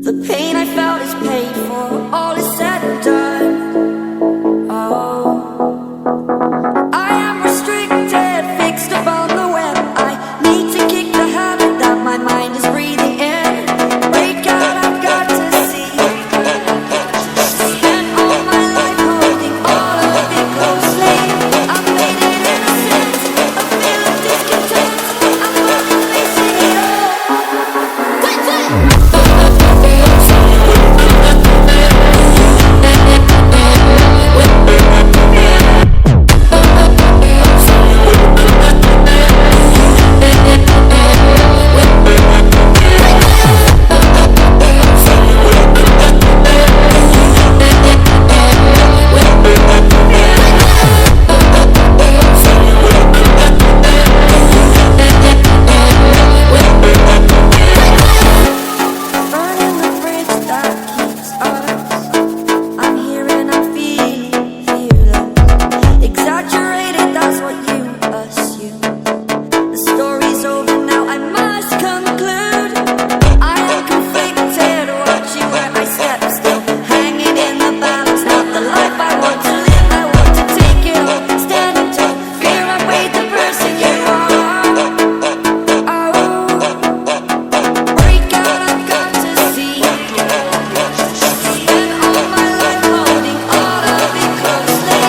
The pain I felt is paid for, all is said and done. Oh, I am restricted, fixed upon the web. I need to kick the habit that my mind is breathing in. Break out, I've got to see. Spent all my life holding all of it closely. I've made it innocent, a feel of discontent. I'm only facing it all. Burning the bridge that keeps us. I'm here and I'm feeling fearless. Exaggerated, that's what you assume. The story's over now, I must conclude. I am conflicted, watching where I step still. Hanging in the balance, not the life I want to live. I want to take it all, standing tall. Fear I weighed the person you are. Oh, break out, I've got to see. Spent all my life holding all of it closely.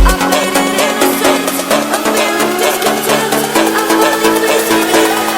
I've made it innocent, a feel of discontent. I'm only facing it all.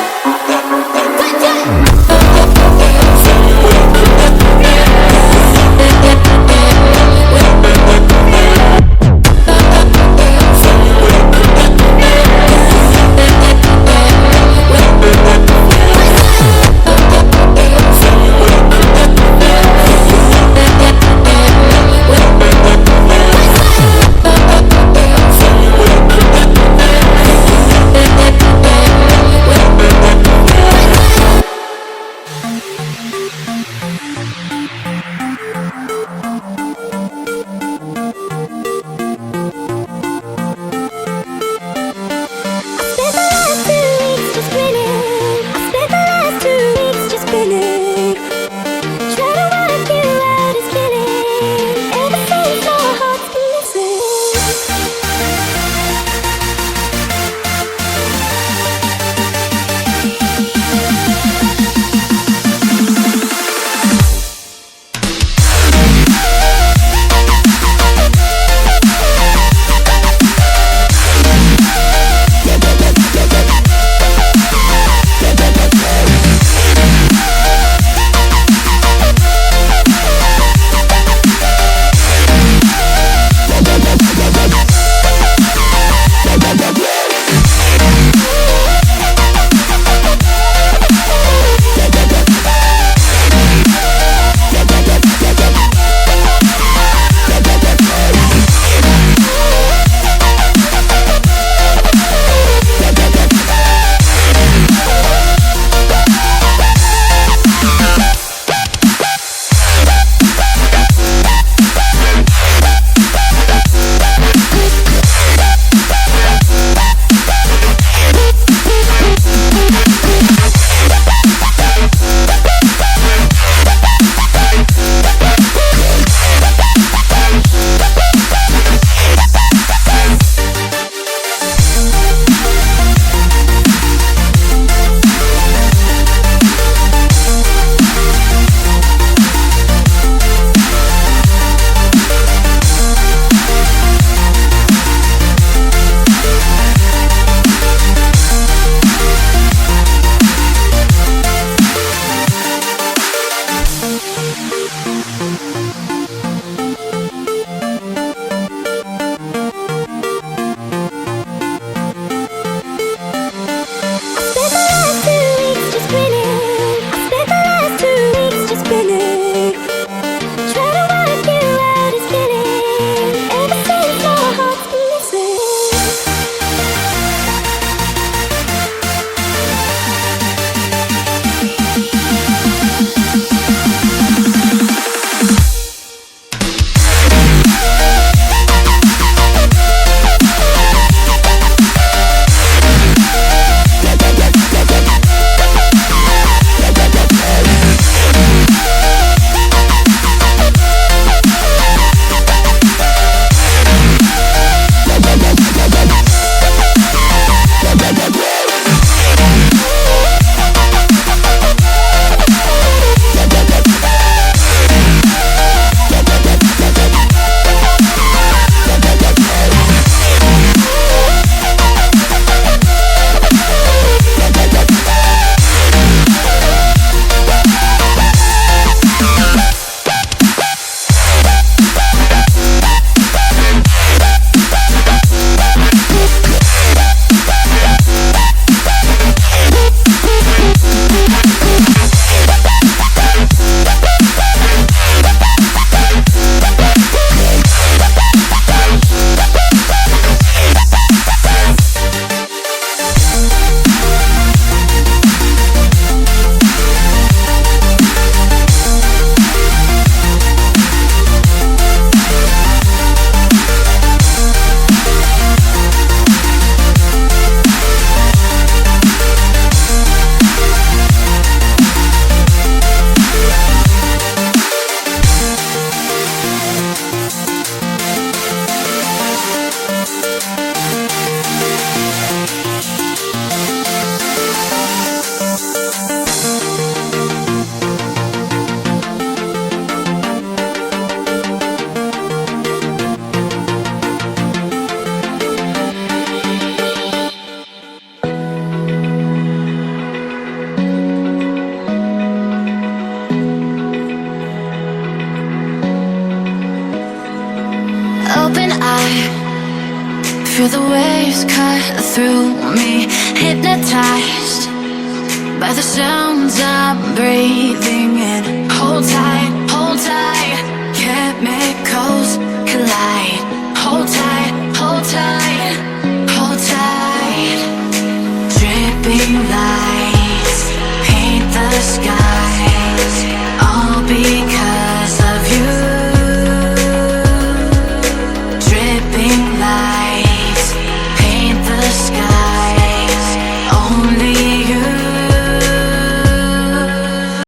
Feel the waves cut through me, hypnotized by the sounds I'm breathing in.